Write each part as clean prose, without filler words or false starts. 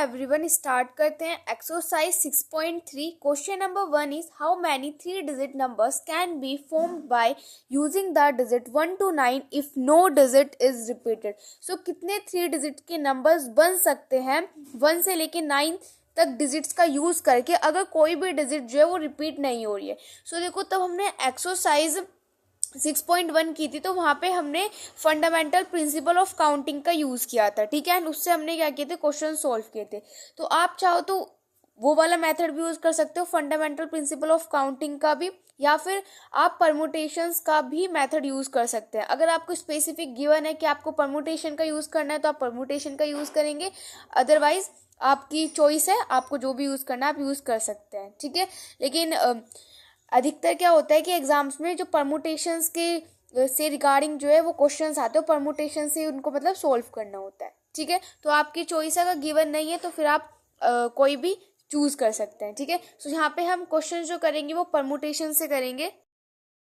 Everyone start करते हैं exercise 6.3। Question number 1 is how many 3 digit numbers can be formed by using the digit 1 to 9 if no digit is repeated. So कितने 3 digit के numbers बन सकते हैं 1 से लेके 9 तक डिजिट्स का यूज करके अगर कोई भी डिजिट जो है वो रिपीट नहीं हो रही है। सो देखो तब हमने एक्सरसाइज 6.1 की थी तो वहाँ पे हमने फंडामेंटल प्रिंसिपल ऑफ काउंटिंग का यूज़ किया था, ठीक है। एंड उससे हमने क्या किए थे, क्वेश्चन सॉल्व किए थे। तो आप चाहो तो वो वाला मेथड भी यूज़ कर सकते हो, फंडामेंटल प्रिंसिपल ऑफ काउंटिंग का भी, या फिर आप परमुटेशंस का भी मेथड यूज़ कर सकते हैं। अगर आपको स्पेसिफिक गिवन है कि आपको परमुटेशन का यूज़ करना है तो आप परमुटेशन का यूज़ करेंगे, अदरवाइज आपकी चॉइस है, आपको जो भी यूज़ करना है आप यूज़ कर सकते हैं, ठीक है। लेकिन अधिकतर क्या होता है कि एग्जाम्स में जो परमुटेशंस के से रिगार्डिंग जो है वो क्वेश्चंस आते हैं, परमुटेशन से उनको मतलब सोल्व करना होता है, ठीक है। तो आपकी चॉइस अगर गिवन नहीं है तो फिर आप कोई भी चूज कर सकते हैं, ठीक है। सो यहाँ पे हम क्वेश्चन जो करेंगे वो परमुटेशन से करेंगे।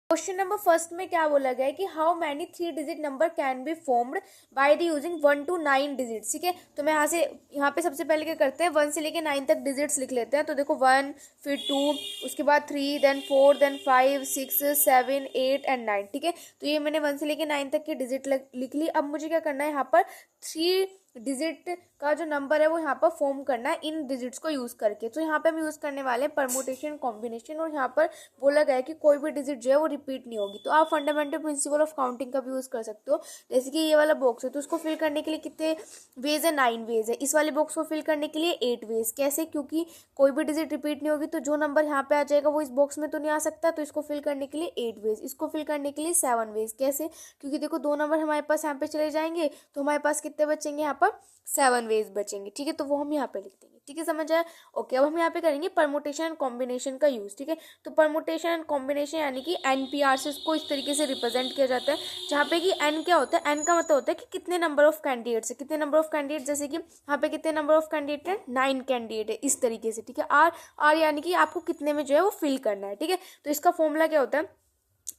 क्वेश्चन नंबर फर्स्ट में क्या बोला गया है कि how many 3 digit number can be formed by the using 1 to 9 digits, ठीक है। तो मैं यहाँ पे सबसे पहले क्या करते हैं 1 से लेके 9 तक डिजिट्स लिख लेते हैं। तो देखो 1, फिर 2, उसके बाद 3, देन 4, देन 5, 6, 7, 8 एंड 9, ठीक है। तो ये मैंने 1 से लेके 9 तक की डिजिट लिख ली। अब मुझे क्या करना है, यहाँ पर 3 डिजिट का जो नंबर है वो यहाँ पर फॉर्म करना है इन डिजिट्स को यूज करके। तो यहाँ पे हम यूज करने वाले हैं परमुटेशन कॉम्बिनेशन, और यहाँ पर बोला गया है कि कोई भी डिजिट जो है वो रिपीट नहीं होगी। तो आप फंडामेंटल प्रिंसिपल ऑफ काउंटिंग का भी यूज कर सकते हो। जैसे कि ये वाला बॉक्स है तो उसको फिल करने के लिए कितने वेज है, 9 वेज है। इस वाले बॉक्स को फिल करने के लिए 8 वेज। कैसे? क्योंकि कोई भी डिजिट रिपीट नहीं होगी तो जो नंबर यहाँ पे आ जाएगा वो इस बॉक्स में तो नहीं आ सकता, तो इसको फिल करने के लिए 8 वेज। इसको फिल करने के लिए 7 वेज। कैसे? क्योंकि देखो 2 नंबर हमारे पास यहाँ पे चले जाएंगे तो हमारे पास कितने बचेंगे, यहाँ पर 7 वेज बचेंगे, ठीक है। तो वो हम यहाँ पे लिख देंगे, ठीक है, समझ आया। ओके, अब हम यहाँ पे करेंगे परमुटेशन एंड कॉम्बिनेशन का यूज, ठीक है। तो परमुटेशन एंड कॉम्बिनेशन यानी कि NPR से इसको इस तरीके से रिप्रेजेंट किया जाता है, जहाँ पे कि N क्या होता है, N का मतलब होता है कि कितने नंबर ऑफ कैंडिडेट्स है, कितने नंबर ऑफ कैंडिडेट। जैसे कि यहाँ पे कितने नंबर ऑफ कैंडिडेट है, 9 कैंडिडेट है, इस तरीके से, ठीक है। R यानी कि आपको कितने में जो है वो फिल करना है, ठीक है। तो इसका फॉर्मूला क्या होता है,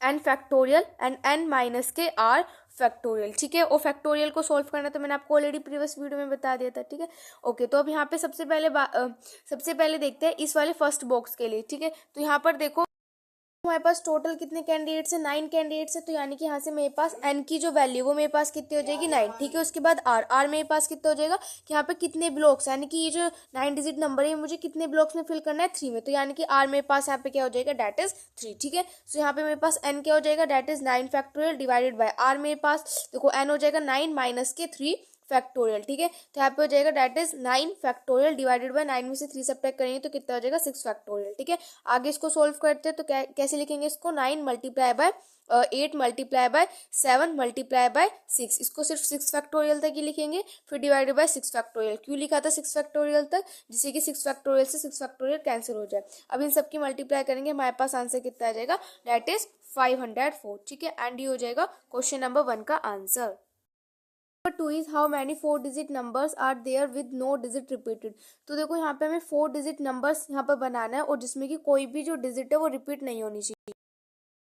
n factorial and n minus के r फैक्टोरियल, ठीक है। और फैक्टोरियल को सॉल्व करना तो मैंने आपको ऑलरेडी प्रीवियस वीडियो में बता दिया था, ठीक है। ओके, तो अब यहाँ पे सबसे पहले देखते हैं इस वाले फर्स्ट बॉक्स के लिए, ठीक है। तो यहाँ पर देखो हमारे पास टोटल कितने कैंडिडेट्स है, 9 कैंडिडेट्स है। तो यानी कि यहाँ से मेरे पास n की जो वैल्यू वो मेरे पास कितनी हो जाएगी, 9, ठीक है। उसके बाद r मेरे पास कितना हो जाएगा कि यहाँ पे कितने ब्लॉक्स, यानी कि ये जो 9 डिजिट नंबर है मुझे कितने ब्लॉक्स में फिल करना है, 3 में। तो यानी कि r मेरे पास यहाँ पे क्या हो जाएगा, डेट इज 3, ठीक है। सो यहाँ पे मेरे पास n क्या हो जाएगा, that is 9 factorial divided by r। मेरे पास देखो n हो जाएगा 9 माइनस के 3 फैक्टोरियल, ठीक है। तो यहाँ पे हो जाएगा that is 9 factorial divided by 9 में से 3 सब्ट्रैक्ट करेंगे तो कितना हो जाएगा, 6 फैक्टोरियल, ठीक है। आगे इसको सोल्व करते हैं तो कैसे लिखेंगे इसको, 9 multiply by 8 multiply by 7 multiply by 6। इसको सिर्फ 6 फैक्टोरियल तक ही लिखेंगे, फिर डिवाइडेड बाय 6 फैक्टोरियल। क्यों लिखा था 6 फैक्टोरियल तक, जिससे कि 6 फैक्टोरियल से 6 फैक्टोरियल कैंसिल हो जाए। अब इन सबकी मल्टीप्लाई करेंगे, हमारे पास आंसर कितना आ जाएगा, डेट इज 504, ठीक है। एंड ये हो जाएगा क्वेश्चन नंबर 1 का answer. Number 2 is how many 4 digit numbers are there with no digit repeated. तो देखो यहाँ पे हमें 4 डिजिट नंबर्स यहाँ पर बनाना है और जिसमें कि कोई भी जो डिजिट है वो रिपीट नहीं होनी चाहिए।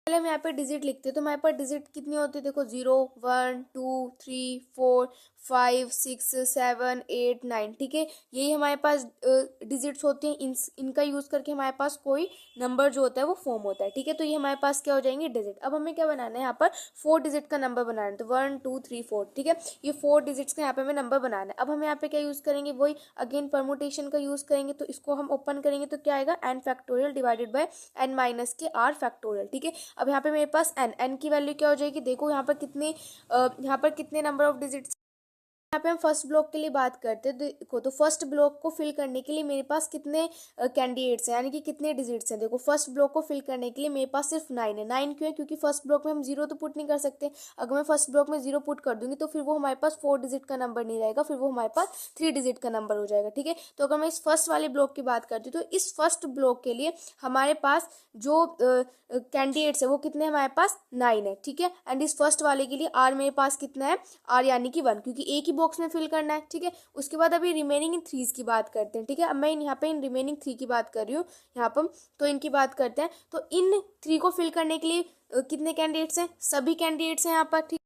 पहले हम यहाँ पे डिजिट लिखते हैं तो हमारे पास डिजिट कितनी होती है, देखो 0, 1, 2, 3, 4, 5, 6, 7, 8, 9, ठीक है। यही हमारे पास डिजिट्स होती हैं। इनका यूज करके हमारे पास कोई नंबर जो होता है वो फॉर्म होता है, ठीक है। तो ये हमारे पास क्या हो जाएंगे, डिजिट। अब हमें क्या बनाना है, यहाँ पर 4 डिजिट का नंबर बनाना है। तो 1, 2, 3, 4, ठीक है। ये 4 डिजिट्स का यहाँ पे हमें नंबर बनाना है। अब हम यहाँ पे क्या यूज करेंगे, वही अगेन परमुटेशन का यूज करेंगे। तो इसको हम ओपन करेंगे तो क्या आएगा, n factorial divided bye n minus के r फैक्टोरियल, ठीक है। अब यहाँ पे मेरे पास n की वैल्यू क्या हो जाएगी, देखो यहाँ पर कितने नंबर ऑफ डिजिट्स। यहाँ पे हम फर्स्ट ब्लॉक के लिए बात करते हैं। देखो तो फर्स्ट ब्लॉक को फिल करने के लिए मेरे पास कितने कैंडिडेट्स हैं, यानी कि कितने डिजिट्स हैं। देखो फर्स्ट ब्लॉक को फिल करने के लिए मेरे पास सिर्फ 9 है। 9 क्यों है, क्योंकि फर्स्ट ब्लॉक में हम 0 तो पुट नहीं कर सकते। अगर मैं फर्स्ट ब्लॉक में 0 पुट कर दूंगी तो फिर वो हमारे पास 4 डिजिट का नंबर नहीं रहेगा, फिर वो हमारे पास 3 डिजिट का नंबर हो जाएगा, ठीक है। तो अगर मैं इस फर्स्ट वाले ब्लॉक की बात करती हूँ तो इस फर्स्ट ब्लॉक के लिए हमारे पास जो कैंडिडेट्स है वो कितने, हमारे पास 9 है, ठीक है। एंड इस फर्स्ट वाले के लिए r मेरे पास कितना है, r यानी कि 1, क्योंकि एक ही बॉक्स में फिल करना है, ठीक है। उसके बाद अभी रिमेनिंग इन 3 की बात करते हैं, ठीक है। अब मैं यहाँ पे इन रिमेनिंग 3 की बात कर रही हूँ यहाँ पर, तो इनकी बात करते हैं। तो इन 3 को फिल करने के लिए कितने कैंडिडेट्स हैं, सभी कैंडिडेट्स हैं यहाँ पर, ठीक।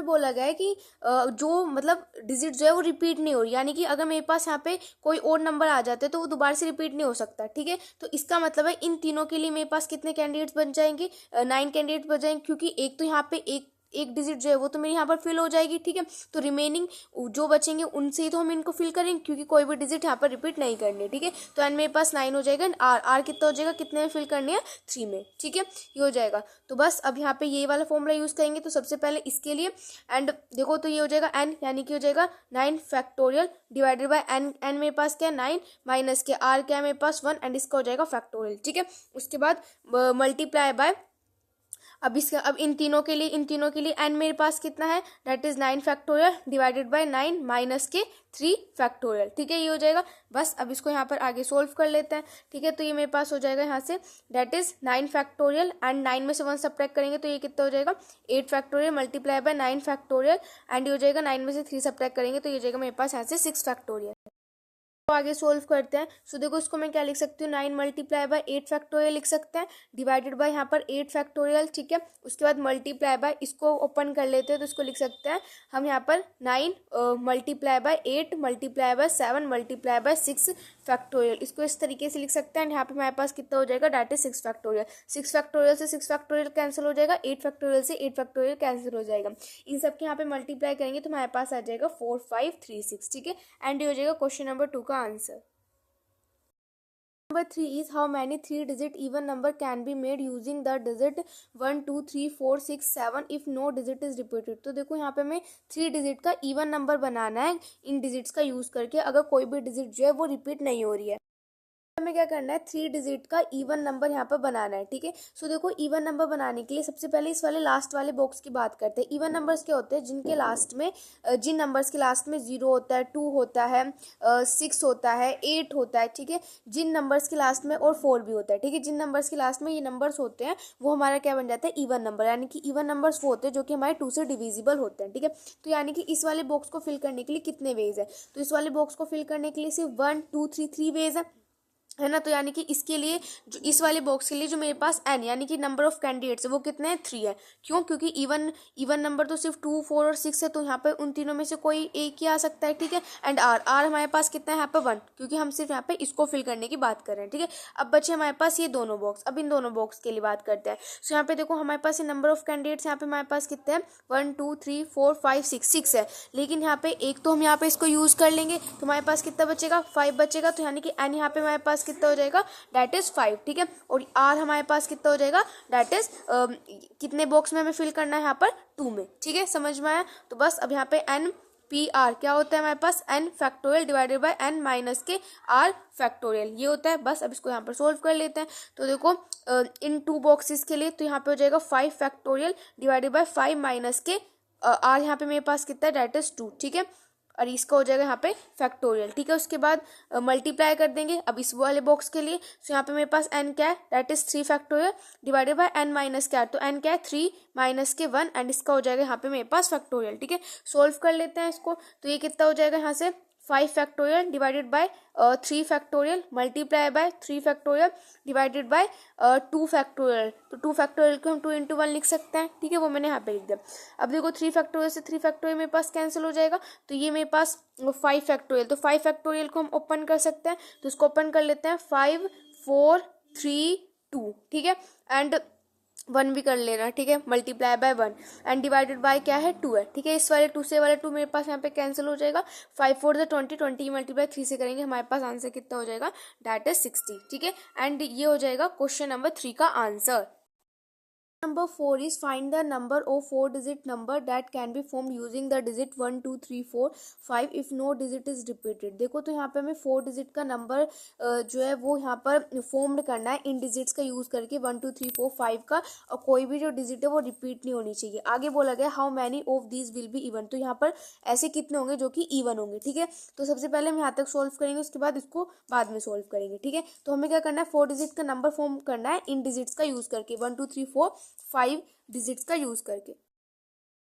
बोला गया है कि जो मतलब डिजिट जो है वो रिपीट नहीं हो रही, यानी कि अगर मेरे पास यहाँ पे कोई और नंबर आ जाते हैं तो वो दोबारा से रिपीट नहीं हो सकता, ठीक है। तो इसका मतलब है इन तीनों के लिए मेरे पास कितने कैंडिडेट्स बन जाएंगे, 9 कैंडिडेट बन जाएंगे, क्योंकि एक तो यहाँ पे एक एक डिजिट जो है वो तो मेरे यहाँ पर फिल हो जाएगी, ठीक है। तो रिमेनिंग जो बचेंगे उनसे ही तो हम इनको फिल करेंगे, क्योंकि कोई भी डिजिट यहाँ पर रिपीट नहीं करनी, ठीक है। तो एन मेरे पास 9 हो जाएगा एंड आर कितना हो जाएगा, कितने में फिल करनी है, 3 में, ठीक है। ये हो जाएगा। तो बस अब यहाँ पे ये वाला फॉर्मूला यूज करेंगे। तो सबसे पहले इसके लिए एंड देखो, तो ये हो जाएगा एन, यानी कि हो जाएगा 9 factorial divided by n. N मेरे पास क्या है 9 माइनस के आर क्या है मेरे पास 1 एंड इसका हो जाएगा फैक्टोरियल, ठीक है। उसके बाद मल्टीप्लाई बाय, अब इन तीनों के लिए एन मेरे पास कितना है, that is 9 factorial divided by 9 minus के 3 फैक्टोरियल, ठीक है। ये हो जाएगा। बस अब इसको यहाँ पर आगे सोल्व कर लेते हैं, ठीक है। तो ये मेरे पास हो जाएगा यहाँ से, दैट इज 9 फैक्टोरियल एंड 9 में से 1 सब्ट्रैक्ट करेंगे तो ये कितना हो जाएगा 8 factorial multiply by 9 factorial and ये हो जाएगा 9 में से 3 सब्ट्रैक्ट करेंगे तो ये हो जाएगा मेरे पास यहाँ से 6 फैक्टोरियल। तो आगे सोल्व करते हैं। सो देखो, इसको मैं क्या लिख सकती हूँ, 9 मल्टीप्लाई बाय 8 फैक्टोरियल लिख सकते हैं डिवाइडेड बाय यहाँ पर 8 फैक्टोरियल, ठीक है। उसके बाद मल्टीप्लाई बाय, इसको ओपन कर लेते हैं तो इसको लिख सकते हैं हम यहाँ पर 9 multiply by 8 multiply by 7 multiply by 6 factorial, इसको इस तरीके से लिख सकते हैं। यहाँ पे हमारे पास कितना हो जाएगा, डेट इज 6 फैक्टोरियल। 6 फैक्टोरियल से 6 फैक्टोरियल कैंसिल हो जाएगा, 8 फैक्टोरियल से 8 फैक्टोरियल कैंसिल हो जाएगा। इन सब के यहाँ पे मल्टीप्लाई करेंगे तो हमारे पास आ जाएगा 4536, ठीक है। एंड ये हो जाएगा क्वेश्चन नंबर 2 का answer. Number 3 is how many 3-digit even number can be made using the digit 1 2 3 4 6 7 if no digit is repeated। तो देखो यहाँ पे हमें 3 डिजिट का इवन नंबर बनाना है इन डिजिट्स का यूज करके, अगर कोई भी डिजिट जो है वो रिपीट नहीं हो रही है। हमें क्या करना है, 3 डिजिट का इवन नंबर यहाँ पर बनाना है, ठीक है। सो देखो, इवन नंबर बनाने के लिए सबसे पहले इस वाले लास्ट वाले बॉक्स की बात करते हैं। इवन नंबर्स क्या होते हैं, जिनके लास्ट में जिन नंबर्स के लास्ट में 0 होता है, 2 होता है, 6 होता है, 8 होता है, ठीक है। जिन नंबर्स के लास्ट में और 4 भी होता है, ठीक है। जिन नंबर्स के लास्ट में ये नंबर्स होते हैं वो हमारा क्या बन जाता है, इवन नंबर। यानी कि इवन नंबर्स वो होते हैं जो कि हमारे 2 से डिविजिबल होते हैं, ठीक है। तो यानी कि इस वाले बॉक्स को फिल करने के लिए कितने वेज है, तो इस वाले बॉक्स को फिल करने के लिए सिर्फ 1 2 3 वेज है ना। तो यानी कि इसके लिए जो इस वाले बॉक्स के लिए जो मेरे पास एन यानी कि नंबर ऑफ कैंडिडेट्स है वो कितने हैं, 3 है। क्यों, क्योंकि इवन नंबर तो सिर्फ 2 4 और 6 है, तो यहाँ पे उन तीनों में से कोई एक ही आ सकता है, ठीक है। एंड आर हमारे पास कितना है यहाँ पे 1, क्योंकि हम सिर्फ यहाँ पे इसको फिल करने की बात कर रहे हैं, ठीक है। अब बचे हमारे पास ये दोनों बॉक्स, अब इन दोनों बॉक्स के लिए बात करते हैं। सो यहाँ पे देखो, हमारे पास ये नंबर ऑफ कैंडिडेट्स यहाँ पे हमारे पास कितने हैं, 1 2 3 4 5 6 है। लेकिन यहाँ पे एक तो हम यहाँ पे इसको यूज कर लेंगे तो हमारे पास कितना बचेगा, 5 बचेगा। तो यानी कि एन यहाँ पे हमारे पास कितना हो जाएगा, दैट इज 5, ठीक है। और आर हमारे पास कितना हो जाएगा, दैट इज कितने बॉक्स में हमें फिल करना है, यहाँ पर 2 में, ठीक है। समझ में आया। तो बस अब यहाँ पे एन पी आर क्या होता है हमारे पास, n factorial divided by n minus के आर फैक्टोरियल, ये होता है। बस अब इसको यहाँ पर सोल्व कर लेते हैं। तो देखो, इन 2 बॉक्सेस के लिए तो यहाँ पे हो जाएगा 5 फैक्टोरियल डिवाइडेड बाय 5 माइनस के आर, यहाँ पे मेरे पास कितना है, दैट इज 2, ठीक है। और इसका हो जाएगा यहाँ पे फैक्टोरियल, ठीक है। उसके बाद मल्टीप्लाई कर देंगे अब इस वाले बॉक्स के लिए। सो यहाँ पे मेरे पास एन क्या है, that is 3 factorial divided by n minus क्या है, तो एन क्या है 3 माइनस के 1 एंड इसका हो जाएगा यहाँ पे मेरे पास फैक्टोरियल, ठीक है। सोल्व कर लेते हैं इसको। तो ये कितना हो जाएगा यहाँ से, 5 factorial divided bye 3 factorial multiply by 3 factorial divided bye 2 factorial. तो 2 फैक्टोरियल को हम 2 into 1 लिख सकते हैं, ठीक है। वो मैंने यहाँ पे लिख दिया। अब देखो, 3 फैक्टोरियल से 3 फैक्टोरियल मेरे पास कैंसिल हो जाएगा, तो ये मेरे पास 5 फैक्टोरियल, तो 5 फैक्टोरियल को हम ओपन कर सकते हैं। तो इसको ओपन कर लेते हैं, 5 4 3 2, ठीक है। एंड 1 भी कर लेना, ठीक है, multiply by 1 and divided by क्या है, 2 है, ठीक है। इस वाले 2 से वाले 2 मेरे पास यहाँ पे कैंसिल हो जाएगा। 5 4 20 20 मल्टीप्लाई 3 से करेंगे, हमारे पास आंसर कितना हो जाएगा, दैट इज 60, ठीक है। एंड ये हो जाएगा क्वेश्चन नंबर 3 का answer. Number 4 is find the number of 4-digit number that can be formed using the digit 1 2 3 4 5 if no digit is repeated। देखो, तो यहाँ पे हमें 4 डिजिट का नंबर जो है वो यहाँ पर फॉर्म्ड करना है इन डिजिट्स का यूज करके, 1 2 3 4 5 का, और कोई भी जो डिजिट है वो रिपीट नहीं होनी चाहिए। आगे बोला गया how many of these will be even, तो यहाँ पर ऐसे कितने होंगे जो कि इवन होंगे, ठीक है। तो सबसे पहले हम यहाँ तक सोल्व करेंगे, उसके बाद इसको बाद में सोल्व करेंगे, ठीक है। तो हमें क्या करना है, 4 डिजिट का नंबर फॉर्म करना है इन डिजिट्स का यूज करके, 1 2 3 4 5 डिजिट्स का यूज करके।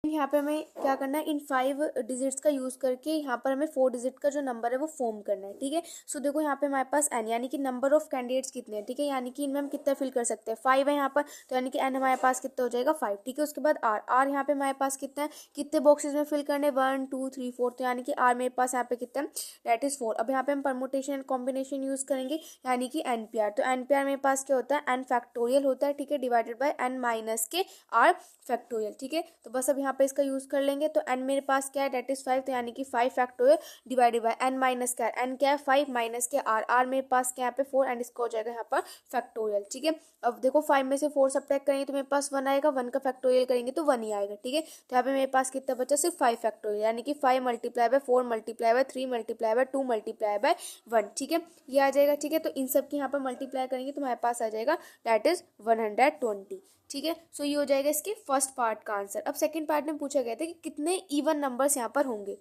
यहाँ पे हमें क्या करना है, इन 5 डिजिट्स का यूज करके यहाँ पर हमें 4 डिजिट का जो नंबर है वो फॉर्म करना है। ठीक है, सो देखो यहाँ पे हमारे पास n यानी कि नंबर ऑफ कैंडिडेट्स कितने हैं। ठीक है, यानी कि इनमें हम कितना फिल कर सकते हैं, 5 है यहाँ पर, तो यानी कि n हमारे पास कितना हो जाएगा 5। ठीक है, उसके बाद r यहाँ पे हमारे पास कितना है, कितने बॉक्सेस में फिल करने, 1 2 3 4, तो यानी कि r मेरे पास यहाँ पे कितना है, दैट इज 4। अब यहाँ पे हम परमुटेशन एंड कॉम्बिनेशन यूज करेंगे यानी कि NPR, तो NPR मेरे पास क्या होता है, n फैक्टोरियल होता है। ठीक है, डिवाइडेड बाय n माइनस के r फैक्टोरियल। ठीक है, तो बस अब यहाँ पे इसका यूज कर लेंगे, तो n मेरे पास क्या है, डेट इज 5, तो यानी कि 5 factorial divided bye n minus का n क्या है 5 माइनस के r मेरे पास क्या है यहाँ पे 4, एंड इसका हो जाएगा यहाँ पर फैक्टोरियल। ठीक है, अब देखो 5 में से 4 सब्ट्रैक्ट करेंगे तो मेरे पास 1 आएगा, 1 का फैक्टोरियल करेंगे तो 1 ही आएगा। ठीक है, तो यहाँ पे मेरे पास कितना बचा, सिर्फ 5 फैक्टोरियल, यानी कि 5 multiply by 4 multiply by 3 multiply by 2 multiply by 1। ठीक है, ये आ जाएगा। ठीक है, तो इन सब की यहाँ पर मल्टीप्लाई करेंगे तो हमारे पास आ जाएगा दैट इज 120। ठीक है, सो ये हो जाएगा इसके फर्स्ट पार्ट का आंसर। अब सेकंड पार्ट में पूछा गया था कि कितने इवन नंबर्स यहाँ पर होंगे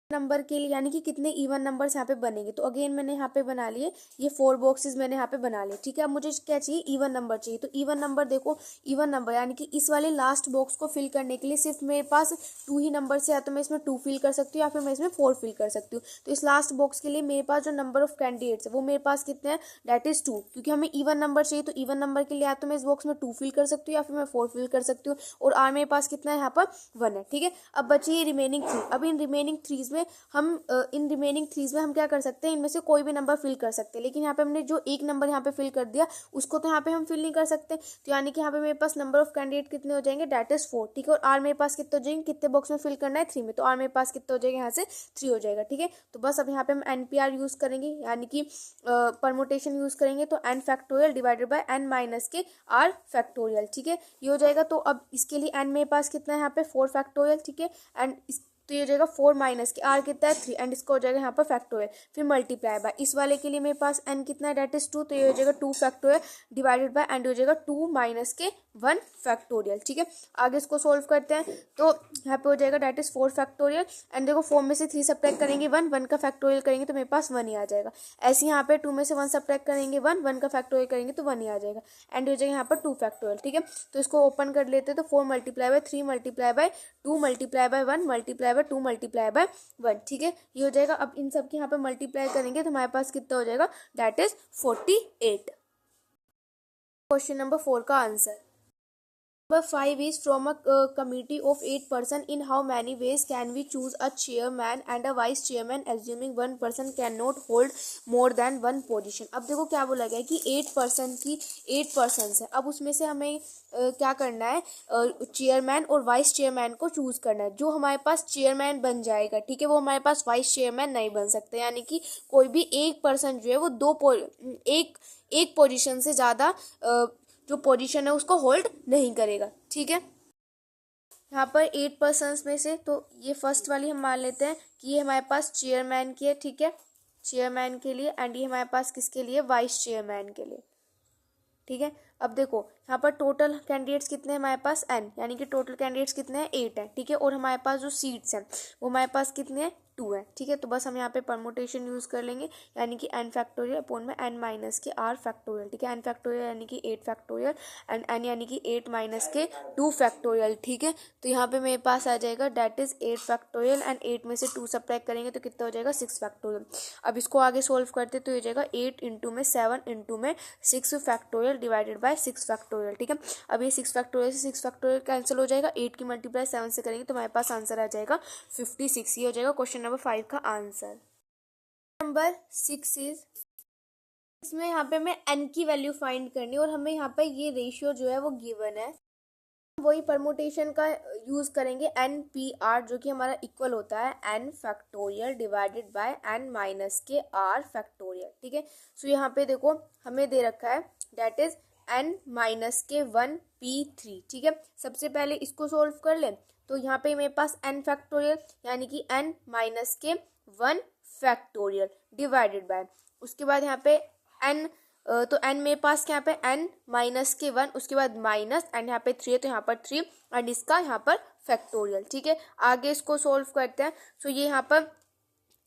नंबर के लिए, यानी कि कितने इवन नंबर्स यहाँ पे बनेंगे। तो अगेन मैंने यहाँ पे बना लिए, ये 4 बॉक्सेस मैंने यहाँ पे बना लिए। ठीक है, अब मुझे क्या चाहिए, इवन नंबर चाहिए। तो इवन नंबर देखो, इवन नंबर यानी कि इस वाले लास्ट बॉक्स को फिल करने के लिए सिर्फ मेरे पास 2 ही नंबर से, या तो मैं इसमें 2 फिल कर सकती हूँ या फिर मैं इसमें 4 फिल कर सकती हूँ। तो इस लास्ट बॉक्स के लिए मेरे पास जो नंबर ऑफ कैंडिडेट्स है वो मेरे पास कितने हैं, दैट इज 2, क्योंकि हमें इवन नंबर चाहिए। तो इवन नंबर के लिए या तो मैं इस बॉक्स में 2 फिल कर सकती हूँ या फिर मैं 4 फिल कर सकती हूँ, और आर मेरे पास कितना है यहाँ पर 1 है। ठीक है, अब बची रिमेनिंग 3। अब इन रिमेनिंग 3 में हम क्या कर सकते हैं, इनमें से कोई भी नंबर फिल कर सकते हैं, लेकिन यहाँ पे हमने जो एक नंबर यहाँ पे फिल कर दिया उसको तो यहाँ पे हम फिल नहीं कर सकते। तो यानी कि यहाँ पे मेरे पास नंबर ऑफ कैंडिडेट कितने हो जाएंगे, दैट इज 4। ठीक है, और आर मेरे पास कितने हो जाएंगे, कितने बॉक्स में फिल करना है 3 में, तो आर मेरे पास कितने हो जाएगा, यहाँ से 3 हो जाएगा। ठीक है, तो बस अब यहाँ पे हम NPR यूज करेंगे, यानी कि परमुटेशन यूज करेंगे, तो n factorial divided bye n minus के r फैक्टोरियल। ठीक है, ये हो जाएगा। तो अब इसके लिए n मेरे पास कितना है यहाँ पे 4 फैक्टोरियल। ठीक है, एंड तो ये हो जाएगा 4 माइनस के r कितना है 3, एंड इसका हो जाएगा यहाँ पर फैक्टोरियल, फिर मल्टीप्लाई बाय इस वाले के लिए मेरे पास n कितना है, दैट इज 2, तो ये हो जाएगा 2 फैक्टोरियल डिवाइडेड बाय एंड हो जाएगा 2 माइनस के 1 फैक्टोरियल। ठीक है, आगे इसको सोल्व करते हैं, तो यहाँ पे हो जाएगा दैट इज 4 फैक्टोरियल, एंड देखो 4 में से 3 सब्ट्रैक्ट करेंगे 1, 1 का फैक्टोरियल करेंगे तो मेरे पास 1 ही आ जाएगा। ऐसे यहाँ पे 2 में से 1 सब्ट्रैक्ट करेंगे 1, 1 का फैक्टोरियल करेंगे तो 1 ही आ जाएगा, एंड हो जाएगा यहाँ पर 2 फैक्टोरियल। ठीक है, तो इसको ओपन कर लेते हैं, तो 4 multiply by 3 multiply by 2 multiply by 1 multiply by 2 multiply by 1। ठीक है, ये हो जाएगा। अब इन सब की यहाँ पे मल्टीप्लाई करेंगे तो हमारे पास कितना हो जाएगा, दैट इज 48। क्वेश्चन नंबर 4 का answer. Number 5 is from a committee of 8 person. In how many ways can we choose a chairman and a vice chairman, assuming one person cannot hold more than one position? अब देखो क्या बोला गया है कि 8 person है। अब उसमें से हमें क्या करना है, चेयरमैन और वाइस चेयरमैन को चूज करना है। जो हमारे पास चेयरमैन बन जाएगा, ठीक है, वो हमारे पास वाइस चेयरमैन नहीं बन सकते, यानी कि कोई भी एक पर्सन जो है वो एक पोजीशन से ज़्यादा जो पोजीशन है उसको होल्ड नहीं करेगा। ठीक है, यहाँ पर 8 पर्सन्स में से तो ये फर्स्ट वाली हम मान लेते हैं कि ये हमारे पास चेयरमैन की है। ठीक है, चेयरमैन के लिए, एंड ये हमारे पास किसके लिए, वाइस चेयरमैन के लिए। ठीक है, अब देखो यहाँ पर टोटल कैंडिडेट्स कितने हैं हमारे पास n, यानी कि टोटल कैंडिडेट्स कितने हैं 8 हैं। ठीक है, और हमारे पास जो सीट्स हैं वो हमारे पास कितने हैं 2 है। ठीक है, तो बस हम यहाँ पे परमुटेशन यूज कर लेंगे, यानी कि n फैक्टोरियल अपॉन में n माइनस के r फैक्टोरियल। ठीक है, n फैक्टोरियल यानी कि 8 फैक्टोरियल एंड n यानी कि 8 माइनस के 2 फैक्टोरियल। ठीक है, तो यहाँ पे मेरे पास आ जाएगा दैट इज 8 फैक्टोरियल, एंड 8 में से 2 सब्ट्रैक्ट करेंगे तो कितना हो जाएगा 6 फैक्टोरियल। अब इसको आगे सोल्व करते तो ये जाएगा 8 इंटू में 7 इंटू में 6 फैक्टोरियल डिवाइडेड बाय 6 फैक्टोरियल। ठीक है, अब ये 6 फैक्टोरियल से 6 फैक्टोरियल कैंसिल हो जाएगा, 8 की मल्टीप्लाई 7 से करेंगे तो हमारे पास आंसर आ जाएगा 56। ये हो जाएगा क्वेश्चन नंबर 5 का आंसर। नंबर 6 इज, इसमें यहाँ पे हमें n की वैल्यू फाइंड करनी, और हमें यहाँ पे ये रेशियो जो है वो गिवन है, वही परमुटेशन का यूज करेंगे NPR, जो कि हमारा इक्वल होता है n factorial divided bye n minus के r फैक्टोरियल। ठीक है, सो यहाँ पे देखो हमें दे रखा है दैट इज n माइनस के 1p3। ठीक है, सबसे पहले इसको सोल्व कर लें, तो यहाँ पे मेरे पास n फैक्टोरियल यानी कि n माइनस के 1 फैक्टोरियल डिवाइडेड बाय, उसके बाद यहाँ पे n, तो n मेरे पास क्या यहाँ पे n माइनस के 1, उसके बाद माइनस एंड यहाँ पे 3 है तो यहाँ पर 3 एंड इसका यहाँ पर फैक्टोरियल। ठीक है, आगे इसको सोल्व करते हैं, सो ये यहाँ पर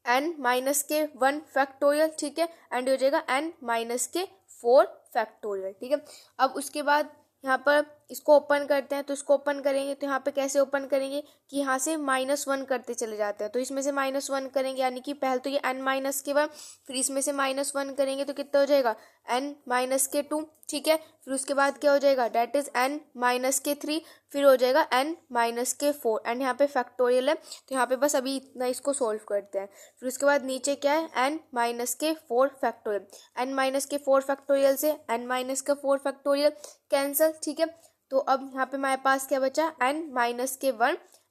n माइनस के 1 फैक्टोरियल। ठीक है, एंड हो जाएगा n माइनस के 4 फैक्टोरियल। ठीक है, अब उसके बाद यहाँ पर इसको ओपन करते हैं, तो इसको ओपन करेंगे तो यहाँ पे कैसे ओपन करेंगे कि यहाँ से -1 करते चले जाते हैं। तो इसमें से -1 करेंगे यानी कि पहले तो ये n-1, फिर इसमें से -1 करेंगे तो कितना हो जाएगा n-2, ठीक है। फिर उसके बाद क्या हो जाएगा, डेट इज n-3, फिर हो जाएगा n-4 एंड यहाँ पे फैक्टोरियल है तो यहाँ पे बस अभी इतना इसको सोल्व करते हैं। फिर उसके बाद नीचे क्या है n-4 फैक्टोरियल, n-4 फैक्टोरियल से n-4 फैक्टोरियल कैंसिल, ठीक है। तो अब यहाँ पे हमारे पास क्या बचा, n-1,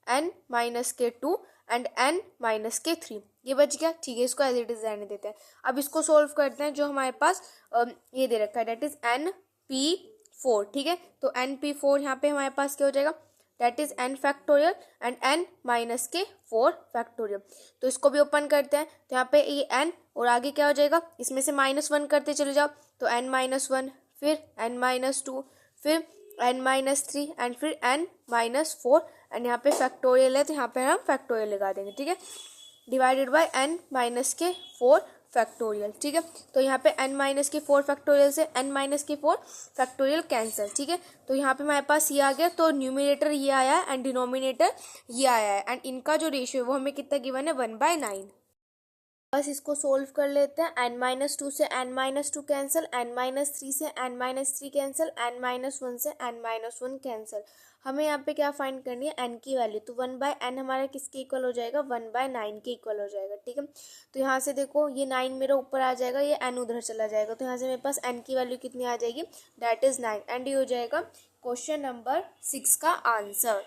n-2 एंड n-3, ये बच गया, ठीक है। इसको एज इट इज रहने देते हैं। अब इसको सोल्व करते हैं जो हमारे पास ये दे रखा है, डेट इज np4, ठीक है। तो np4 यहाँ पे हमारे पास क्या हो जाएगा, that is n factorial and n-4 factorial. तो इसको भी ओपन करते हैं तो यहाँ पे ये n और आगे क्या हो जाएगा, इसमें से -1 करते चले जाओ तो n-1, फिर n-2, फिर n-3 एंड फिर n-4 एंड यहाँ पे फैक्टोरियल है तो यहाँ पे हम फैक्टोरियल लगा देंगे, ठीक है। डिवाइडेड बाय n-4 फैक्टोरियल, ठीक है। तो यहाँ पे n-4 फैक्टोरियल से n-4 फैक्टोरियल कैंसिल, ठीक है। तो यहाँ पे हमारे पास ये आ गया, तो न्यूमिनेटर ये आया है एंड डिनोमिनेटर ये आया है एंड इनका जो रेशियो है वो हमें कितना गिवन है, 1/9। बस इसको सोल्व कर लेते हैं। n-2 से n-2 कैंसिल, n-3 से n-3 कैंसिल, n-1 से n-1 कैंसिल। हमें यहाँ पे क्या फाइंड करनी है, n की वैल्यू। तो 1/n हमारा किसके इक्वल हो जाएगा, 1/9 के इक्वल हो जाएगा, ठीक है। तो यहाँ से देखो ये 9 मेरा ऊपर आ जाएगा, ये n उधर चला जाएगा, तो यहाँ से मेरे पास n की वैल्यू कितनी आ जाएगी, दैट इज 9 एंड ये हो जाएगा क्वेश्चन नंबर 6 का आंसर।